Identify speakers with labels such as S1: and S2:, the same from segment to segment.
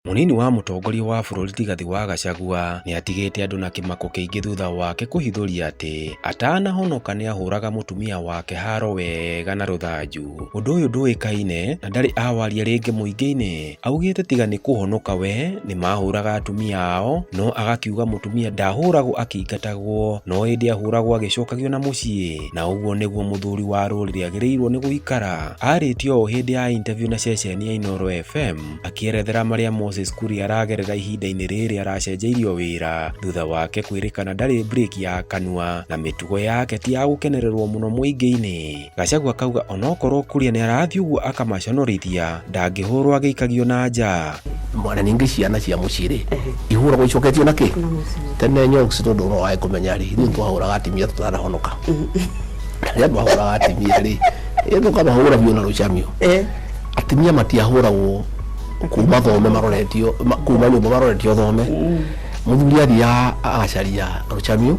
S1: Munini wa mutongoria wa bũrũri Rigathĩ wa Gachagua nĩ atigĩte andũ na kĩmako kĩingĩ thutha wake kũhithũria atĩ atanahonoka nĩ ahũraga mũtumia wake haro wega na rũthanju. Ũndũ ũyũ ndũĩkaine na ndarĩ awaria rĩngĩ mũingĩ-inĩ. Augĩte tiga nĩ kũhonoka we nĩ mahũraga atumia ao, no agakiuga mũtumia ndahũragwo akĩingatagwo, no ĩndĩ ahũragwo agĩcokagio na mũciĩ, na ũguo nĩguo mũthuri wa rũrĩrĩ agĩrĩirwo nĩ gũikara. Arĩtie o hĩndĩ ya interview na ceceni ya Inooro FM akĩerethera marĩa Moses Kuria aragerera ihinda-inĩ rĩrĩ aracenjeirio wĩra thutha wake kwĩrĩkana ndarĩ break ya kanua na mĩtugo yake ti ya gũkenererwo mũno mũingĩ-inĩ. Gachagua akauga onokorwo Kuria nĩ arathiĩ ũguo akamaconorithia ndangĩhũrwo agĩikagio na nja.
S2: Mwana ningĩ ciana cia mũciĩ ihũragwo icoketio na kĩ tene Nyong'o tondũ no wae kũmenya rĩ ithuĩ twahũraga atimia tutanahonoka rĩrĩa twahũraga atimia rĩ tũkamahũra biũ na rũcamio atimia matiahũragwo kuma thome maroretio kuma nyũmba maroretio thome mũthuri athiaga agacaria rũcamio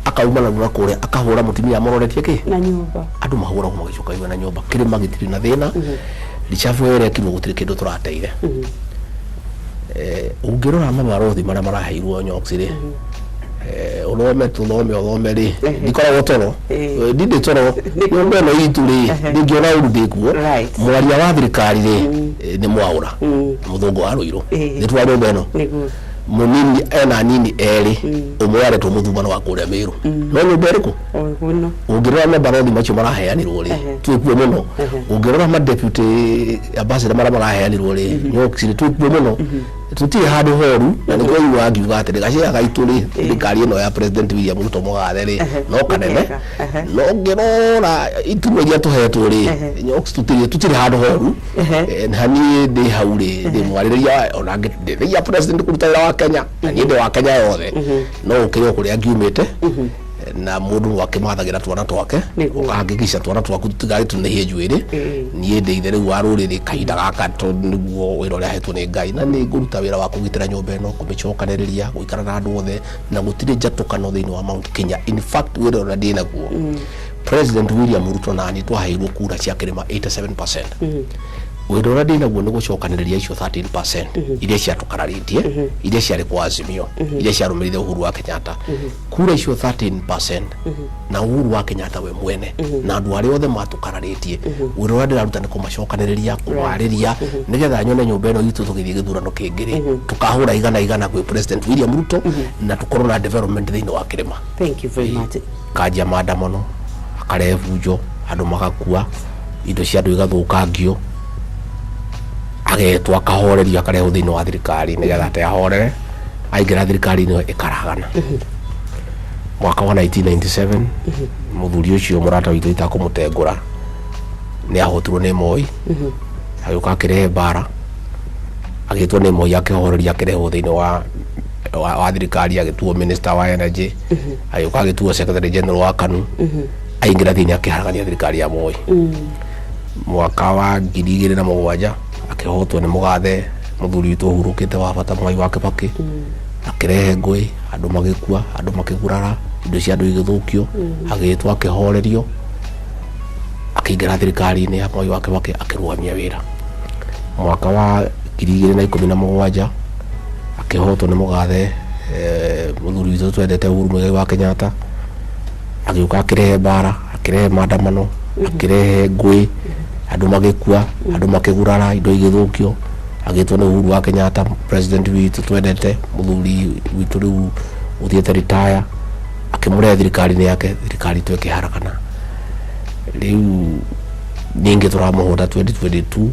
S2: akauma na kũrĩa akahũra mũtumia maroretie kĩ
S3: na nyũmba
S2: andũ mahũragwo magĩcokagio na nyũmba kĩrĩma gĩtirĩ na thĩna ricabu ĩrĩa kĩrwo gũtirĩ kĩndũ tũrateire ũngĩrora mamarothi marĩa maraheirwo Nyong'o rĩ ũthome tũthome ũthome rĩ ndikoragwo toro ndindĩ toro nyũmba ĩno itũ rĩ ndingĩona ũru ndĩkuo mwaria wa thirikari rĩ nĩ Mwaũra mũthũngũ wa Rũirũ nĩ twa nyũmba ĩno munini ena nini erĩ ũmwe aretwo mũthumano wa kũrĩa Mĩrũ no nyũmba ĩrĩkũ ũngĩrora mabarothi macio maraheanirwo rĩ twĩkuo mũno ũngĩrora ma deputy ambassador marĩa maraheanirwo rĩ Nyong'o twĩkuo mũno tutirĩ handũ horu na nĩ kũigua angiuga atĩ Gachagua gaitũ rĩ thirikari ĩno ya President William Ruto mũgathe rĩ no kanene no ngĩrora iturwa iria tũhetwo rĩ Nyong'o tutirĩ handũ horu na niĩ ndĩ hau rĩ ndĩ mwarĩrĩria ona ngĩteithia President kũruta wĩra wa Kenya na niĩ ndĩ wa Kenya yothe no ũkĩrwo kũrĩa ngiumĩte na mũndũ wakĩmathagĩra twana twake ũkahakikisha twana twaku tutigarĩ tũnĩhie njuĩrĩ niĩ ndĩ ithe rĩu wa rũrĩrĩ kahinda gaka nĩguo wĩra ũrĩa ahetwo nĩ Ngai na nĩ ngũruta wĩra wa kũgitĩra nyũmba ĩno kũmĩcokanĩrĩria gũikara na andũ othe na gũtirĩ njatũkano thĩinĩ wa Mount Kenya. In fact wĩra ũrĩa ndĩ naguo President William Ruto na niĩ twaheirwo kura cia kĩrĩma 87%. Wĩra ũrĩa ndĩ naguo nĩ gũcokanĩrĩria icio 13% iria ciatũkararĩtie iria ciarĩ kwa Azimio iria ciarũmĩrĩire Uhuru wa Kenyatta kura icio 13% na Uhuru wa Kenyatta we mwene na andũ arĩa othe matũkararĩtie wĩra ũrĩa ndĩraruta nĩ kũmacokanĩrĩria kũmarĩria nĩgetha nyone nyũmba ĩno itũ tũgĩthiĩ gĩthurano kĩngĩ tukahũra igana kwĩ President William Ruto na tukorwo na development thĩinĩ wa kĩrĩma.
S3: Thank you very much.
S2: Kanjia maandamano akarehe bunjo andũ magakua indo cia andũ igathũkangio agetwo akahoreria akarehwo thĩinĩ wa thirikari nĩgetha atehorere aingĩra thirikari-inĩ ĩkaragana. Mwaka wa 1997 mũthuri ũcio mũrata witũ itakũmũtengũra nĩ ahotirwo nĩ Moi agĩũka akĩrehe mbara agĩtwo nĩ Moi akĩhoreria akĩrehwo thĩinĩ wa thirikari agĩtuo minister wa energy agĩũka agĩtuo secretary general wa KANU aingĩra thĩinĩ akĩharagania thirikari ya Moi. Mwaka wa 2007 akĩhotwo nĩ mũgathe mũthuri witũ ũhurũkĩte wa bata Mwai wa Kibaki akĩrehe ngũĩ andũ magĩkua andũ makĩgurara indo cia andũ igĩthũkio agĩtwo akĩhorerio akĩingĩra thirikari-inĩ ya Mwai wa Kibaki akĩrũgamia wĩra. Mwaka wa 2017 akĩhotwo nĩ mũgathe mũthuri witũ twendete Uhuru Muigai wa Kenyatta agĩũka akĩrehe mbara akĩrehe maandamano akĩrehe ngũĩ andũ magĩkua andũ makĩgurara indo igĩthũkio agĩtwo nĩ Uhuru wa Kenyatta President witũ twendete mũthuri witũ rĩu ũthiĩte retire akĩmũrehe thirikari-inĩ yake thirikari tu ĩkĩharakana. Rĩu ningĩ tũramũhũta 2022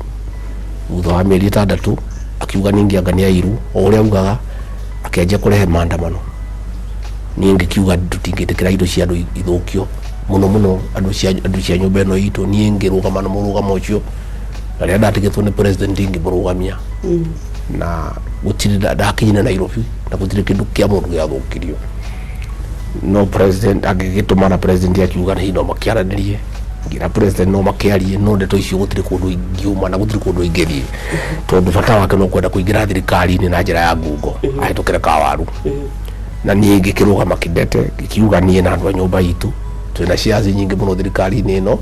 S2: thutha wa mĩeri 6 akiuga ningĩ anga nĩ airu o ũrĩa augaga akĩanjia kũrehe maandamano niĩ ngĩkiuga tũtingĩtĩkĩra indo cia andũ ithũkio mũno andũ cia nyũmba ĩno itũ niĩ ngĩrũgama na mũrũgamo ũcio na rĩrĩa ndatigĩtwo nĩ President ngĩmũrũgamia na gũtirĩ ndakinyire Nairobi na gũtirĩ kĩndũ kĩa mũndũ gĩathũkirio no President agĩgĩtũmana President akiuga hihi no makĩaranĩrie ngira President no makĩarie no ndeto icio gũtirĩ kũndũ ingiuma na gũtirĩ kũndũ ingĩthiĩ tondũ bata wake no kwenda kũingĩra thirikari-inĩ na njĩra ya ngungo ahĩtũkĩre kawaru na niĩ ngĩkĩrũgama kĩndete ngĩkiuga niĩ na andũ a nyũmba itũ twĩna shares nyingĩ mũno thirikari-inĩ ĩno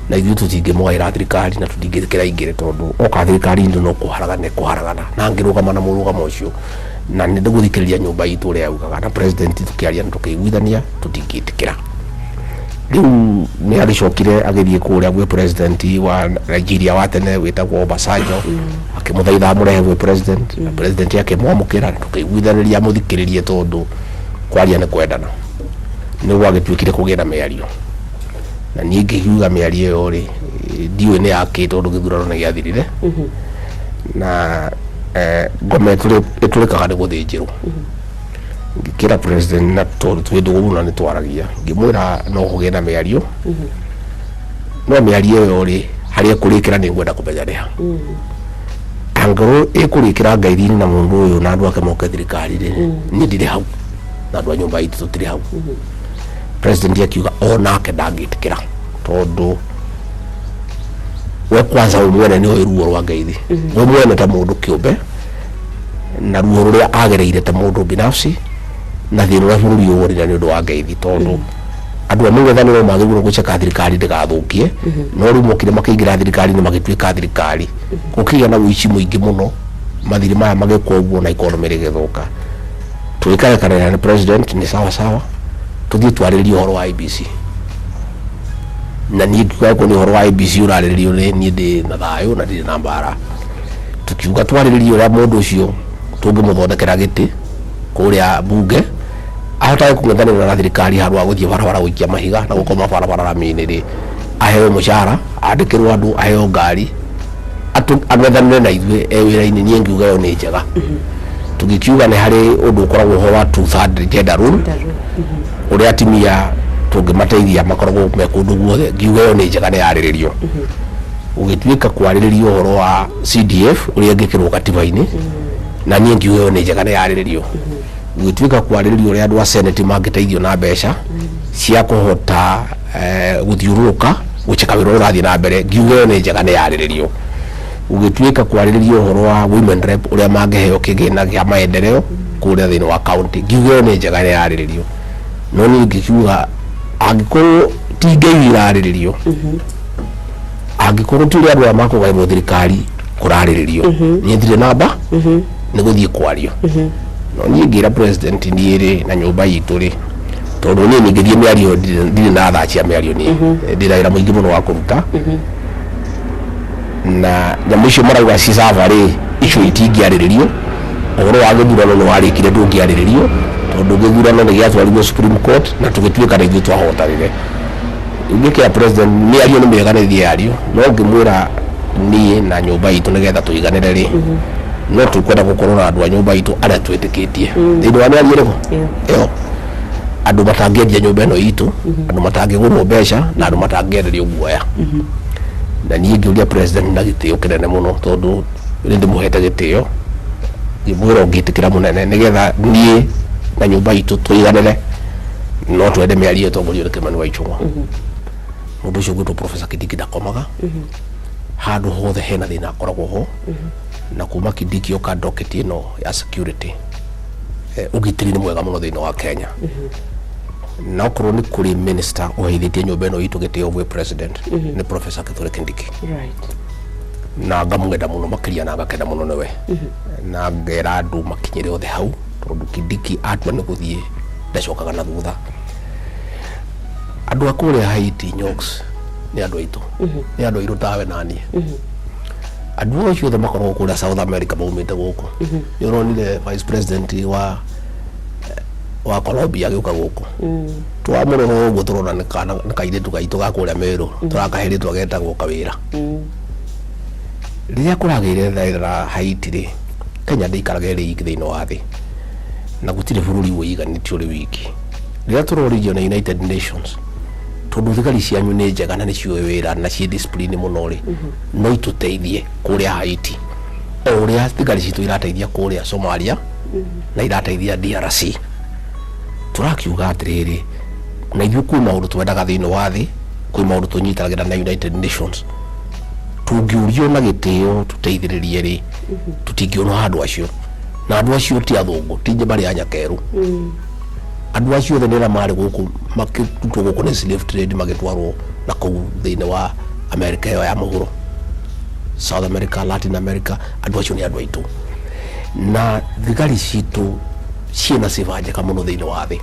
S2: na ithuĩ tũtingĩmwaĩra thirikari na tũtingĩkĩra ingĩrĩ tondũ oka thirikari ndũ no kũharagana na ngĩrũgama na mũrũgamo ũcio na nĩ ndĩgũthikĩrĩria nyũmba itũ ũrĩa yaugaga na president tũkĩaria na tũkĩiguithania tũtingĩtĩkĩra. Rĩu nĩ agĩcokire agĩthiĩ kũrĩa gwĩ president wa Nigeria wa tene wĩtagwo Obasanjo akĩmũthaitha amũrehe gwĩ president na president akĩmwamũkĩra na tũkĩiguithanĩria amũthikĩrĩrie tondũ kwaria nĩ kwendana. Nĩ gwagĩtuĩkire kũgĩa na mĩario na niĩ ngĩkiuga mĩario ĩyo rĩ ndiũĩ nĩ yakĩ tondũ gĩthurano nĩ gĩathirire na ngoma ĩtũrĩkaga nĩ gũthĩnjĩrwo. Ngĩkĩra president na tondũ twĩ ndũgũ na nĩ twaragia ngĩmwĩra no kũgĩa na mĩario no mĩario ĩyo rĩ harĩa kũrĩkĩra nĩ ngwenda kũmenya nĩ ha. Angorwo ĩkũrĩkĩra ngaithi-inĩ na mũndũ ũyũ na andũ ake moke thirikari rĩ niĩ ndirĩ hau na andũ a nyũmba itũ tũtirĩ hau. President akiuga onake ndangĩtĩkĩra tondũ we kwanza we mwene nĩ oĩ ruo rwa ngeithi we mwene ta mũndũ kĩũmbe na ruo rũrĩa agereire ta mũndũ binafsi na thĩna ũrĩa bũrũri ũgũrĩra nĩ ũndũ wa ngeithi tondũ andũ a mũng'ethanĩro magĩrĩirwo gũceka thirikari ndĩgathũkie no rĩu mokire makĩingĩra thirikari-inĩ magĩtuĩka thirikari gũkĩgĩa na ũici mũingĩ mũno mathirĩ maya magĩkwo ũguo na economy rĩgĩthũka. Tũgĩkarekana na president nĩ sawa tũthiĩ twarĩrĩrie ũhoro wa IEBC na niĩ ngiuga nĩ ũhoro wa IEBC ũrarĩrĩrio nĩ niĩ ndĩ na thayũ na ndirĩ na mbara. Tukiuga twarĩrĩrie ũrĩa mũndũ ũcio tũngĩmũthondekera gĩtĩ kũrĩa bunge ahotage kũng'ethanĩra na thirikari handũ ha gũthiĩ barabara gũikia mahiga na gũkoma barabara rami-inĩ rĩ aheo mũcara andĩkĩrwo andũ aheo ngari ang'ethanĩre na ithuĩ wĩra-inĩ. Niĩ ngiuga ĩyo nĩ njega. Tũgĩkiuga nĩ harĩ ũndũ ũkoragwo ho wa two-third gender rule ũrĩa atimia tũngĩmateithia makoragwo me kũndũ guothe ngiuga ĩyo nĩ njega nĩ yarĩrĩrio. Ũgĩtuĩka kwarĩrĩrio ũhoro wa CDF ũrĩa ngĩkĩrwo katiba-inĩ na niĩ ngiuga ĩyo nĩ njega nĩ yarĩrĩrio. Ũgĩtuĩka kwarĩrĩrio ũrĩa andũ a senate mangĩteithio na mbeca cia kũhota gũthiũrũrũka gũcheka wĩra ũrathiĩ na mbere ngiuga ĩyo nĩ njega nĩ yarĩrĩrio. Ũgĩtuĩka kwarĩrĩrio ũhoro wa women rep ũrĩa mangĩheo kĩgĩna gĩa maendeleo kũrĩa thĩinĩ wa county ngiuga ĩyo nĩ njega nĩ yarĩrĩrio. No niĩ ngĩkiuga angĩkorwo ti ngeithi irarĩrĩrio angĩkorwo ti ũrĩa andũ aya makũgaĩrwo thirikari kũrarĩrĩrio niĩ ndirĩ namba nĩ gũthiĩ kwario. No niĩ ngĩra president niĩ rĩ na nyũmba itũ rĩ tondũ niĩ ngĩthiĩ mĩario ndirĩ na thaa cia mĩario niĩ ndĩna wĩra mũingĩ mũno wa kũruta na nyamũ icio marauga cisava rĩ icio itingĩarĩrĩrio. Ũhoro wa gĩthurano nĩ warĩkire ndũngĩarĩrĩrio tondũ gĩthurano nĩ gĩatwarirwo Supreme Court na tũgĩtuĩka na ithuĩ twahotanire. Ngĩkĩra president mĩario nĩ mĩega nĩ thiario no ngĩmwĩra niĩ na nyũmba itũ nĩgetha tũiganĩre rĩ no tũkwenda gũkorwo na andũ a nyũmba itũ arĩa twĩtĩkĩtie thĩinĩ wa mĩario ĩrĩkũ ĩyo andũ matangĩendia nyũmba ĩno itũ andũ matangĩgũrwo mbeca na andũ matangĩenderio guoya. Na niĩ ngĩũria president na gĩtĩo kĩnene mũno tondũ nĩ ndĩmũhete gĩtĩo ngĩmwĩra ũngĩtĩkĩra mũnene nĩgetha niĩ na nyũmba itũ tũiganĩre no twende mĩario ĩtongorio nĩ Kimani wa Ichung'wa. Mũndũ ũcio gwĩtwo Professor Kindiki ndakomaga handũ hothe hena thĩna akoragwo ho na kuma Kindiki oka docket ĩno ya security ũgitĩri nĩ mwega mũno thĩinĩ wa Kenya. Na okorwo nĩ kũrĩ minister ũheithĩtie nyũmba ĩno itũ gĩtĩo gwĩ president nĩ Professor Kithure Kindiki na ngamwenda mũno makĩria na ngakenda mũno nĩwe na ngera andũ makinyĩre othe hau tondũ Kindiki atua nĩ gũthiĩ ndacokaga na thutha. Andũ a kũrĩa Haiti Nyox nĩ andũ aitũ nĩ andũ airũ tawe naniĩ. Andũ acio othe makoragwo kũrĩa South America maumĩte gũkũ. Nĩ ũronire vice president wa Colombia agĩũka gũkũ twamũrora ũguo tũrona nĩ kairĩtu gaitũ ga kũrĩa Meru tũrakahĩrĩtwo agetagwo Kawĩra. Rĩrĩa kũragĩire thaĩra Haiti rĩ Kenya ndĩikaraga ĩrĩ iki thĩinĩ wa thĩ na gũtirĩ bũrũri ũiganĩtio ũrĩ wiki. Rĩrĩa tũroririo na United Nations tondũ thigari cianyu nĩ njega na nĩ ciũĩ wĩra na ciĩ discipline mũno rĩ no itũteithie kũrĩa Haiti o ũrĩa thigari citũ irateithia kũrĩa Somalia na irateithia DRC. Tũrakiuga atĩrĩrĩ na ithuĩ kwĩ maũndũ twendaga thĩinĩ wa thĩ kwĩ maũndũ tũnyitanagĩra na United Nations tũngĩũrio na gĩtĩo tũteithĩrĩrie rĩ tũtingĩona handũ acio na andũ acio ti athũngũ ti njĩmbarĩ ya nyakerũ. Andũ acio othe nĩra marĩ gũkũ makĩrutwo gũkũ nĩ slave trade magĩtwarwo na kũu thĩinĩ wa America ya muhuro, South America, Latin America, andu acio ni andu aitu, na thigari citu ciina civaje kama no thiini wa thi,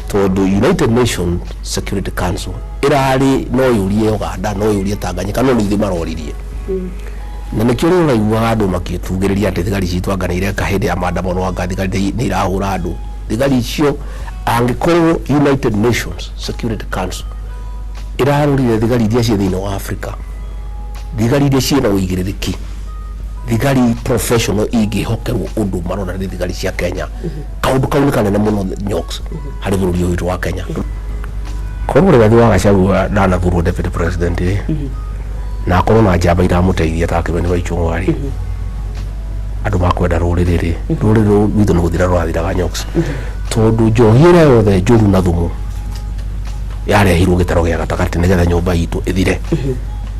S2: tondu United Nations Security Council irari no yurie Uganda, no yurie Tanganyika, no nithi maroririe na nikio ri uraigua andu makitugiriria ati thigari citu anga ni ireka hindi ya maandamano anga thigari ni irahura andu. Thigari icio angikorwo United Nations Security Council irarorire thigari iria cie thiini wa Africa, thigari iria ciina uigirithiki, thigari professional ingihokerwo undu marona ni thigari cia Kenya, kaundu kau ni kanene muno Nyoks hari bururi uyu wa Kenya. Korwo Rigathi wa Gachagua ndanathurwo deputy president na akorwo na njamba iramuteithia ta Kimani wa Ichung'wari, andu makwenda ruriri rwitu ni guthira rwathiraga Nyoks, tondu njohi ira yothe njuru na thumu yarehirwo gitaro gia gatagati nigetha nyumba itu ithire,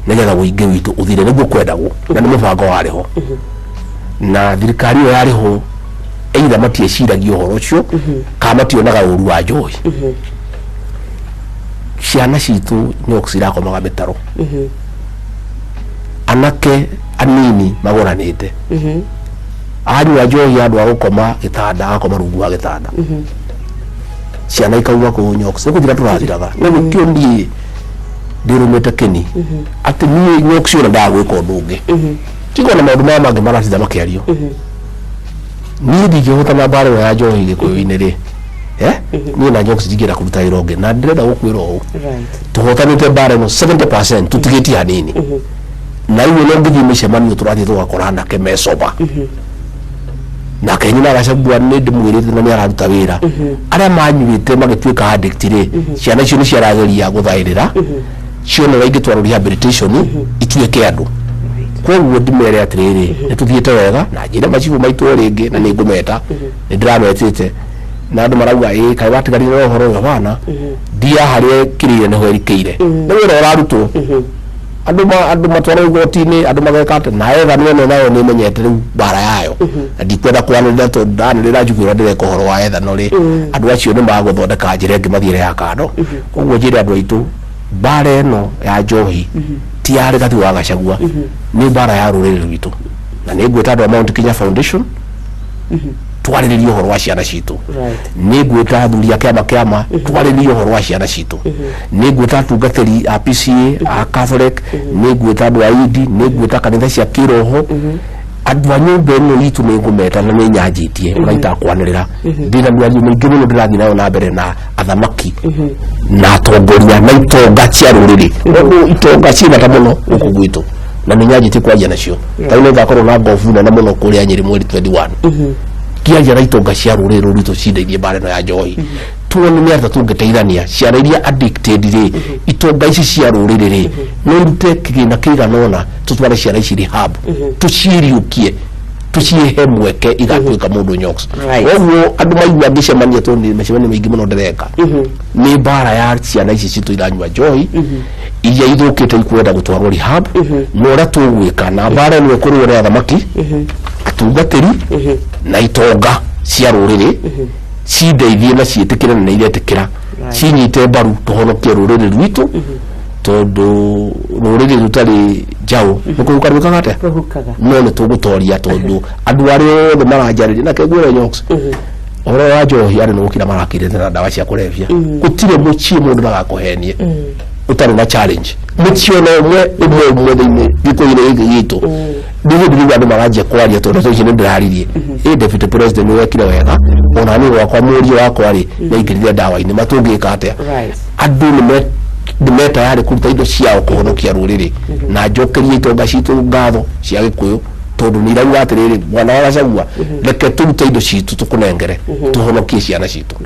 S2: nigetha uingi witu uthire niguo kwendagwo na ni mubango wariho, na thirikari iyo yariho either matieciragia uhoro ucio kana mationaga uru wa njohi. Ciana citu Nyoks irakomaga mitaro, anake anini magoranite, anyua njohi andu agukoma gitanda agakoma rungu wa gitanda, ciana ikauga ku Nyoks niguthira turathiraga na gutio nie ndirumite kini ati nie Nyoks ona ndagwika undu ungi tigo na maundu maya mangi marathitha makiario nie ndingihota na mbara ya njohi gikuyu-ini ri nie na Nyoks ndingira kuruta wira ungi na ndirenda gukwira uu tuhotanite mbara ino 70% tutigitie hanini na iwe no ngithi micemanio turathie tugakora anake mecoba na Kenya Gachagua ni ndimwirite na ni araruta wira aria manyuite magituika addict ri ciana icio ni ciarageria guthairira cio no ingitwaro rehabilitation ituike andu. Koguo ndimere atiriri nituthiete wega na njira macibu maitu ringi na ni ngumeta ni ndirametete na andu marauga kai watigarire uhoro uyu bana ndia haria kirire niho erikeire ni wira urarutwo andu matwara igoti-ini andu magekate na etha nione nayo ni menyete riu bara yayo ndikwenda kwanirira to ndanirira njugura ndireka uhoro wa etha no ri andu acio ni maguthondeka njira ingi mathiire ya kando. Koguo njire andu aitu bara eno ya njohi ti ya Rigathi wa Gachagua ni bara ya ruriri rwitu na ni ngwita andu a Mount Kenya Foundation twariririe uhoro wa ciana citu, ni ngwita athuri a kiama twariririe uhoro wa ciana citu, ni ngwita atungatiri a PCA a Catholic, ni ngwita andu a Idi, ni ngwita kanitha cia kiroho, andu a nyumba ino itu ni ngumeta na ni nyanjitie uraita kwanirira ndina mwario maingi muno ndirathi nayo na mbere na athamaki na atongoria na itonga cia ruriri itonga ciina muno guku gwitu na ni nyanjitie kwaria nacio taino ngakorwo na ngovu na muno kuria Nyeri mweri 21 kiaria na itonga cia ruriri ruritu cindeithie mbara ino ya njohi tuone ni arta tungeteithania ciana iria addicted ri itonga ici cia ruriri ri no rute kigina kiganona tutware ciana ici rehab tuciriukie tucihe mweke igatuika mundu Nyoks. Oguo andu maigua ngicemania to ni mecemania maingi muno ndireka ni mbara ya ciana ici citu iranyua njohi iria ithukite ikwenda gutwarwo rehab no ura tugwika na mbara ni kuri uri athamaki atungatiri na itonga cia ruriri cindeithie na cietikire na iretikira cinyite mbaru tuhonokie ruriri rwitu tondu ruriri rutari njau nukuruka rukaga ate no ni tugutoria tondu andu aria othe maranjariria na kegwira Nyoks oro wa njohi ari no gukira marakirite na ndawa cia kurevia gutire mucie mundu ndagakuhenie utari na challenge mucio no umwe thiini giko-ini giki gitu ndigithiri andu maranjia kwaria tondu tucio ni ndiraririe deputy president wekire wega ona ni wakwa murio wakwa ri na ingirire ndawa-ini matungika atia andu ni meta yari kuruta indo ciao kuhonokia ruriri na njokerie itonga citu ngatho cia Gikuyu tondu ni irauga atiriri mwana wa Gachagua reke turute indo citu tukunengere tuhonokie ciana citu.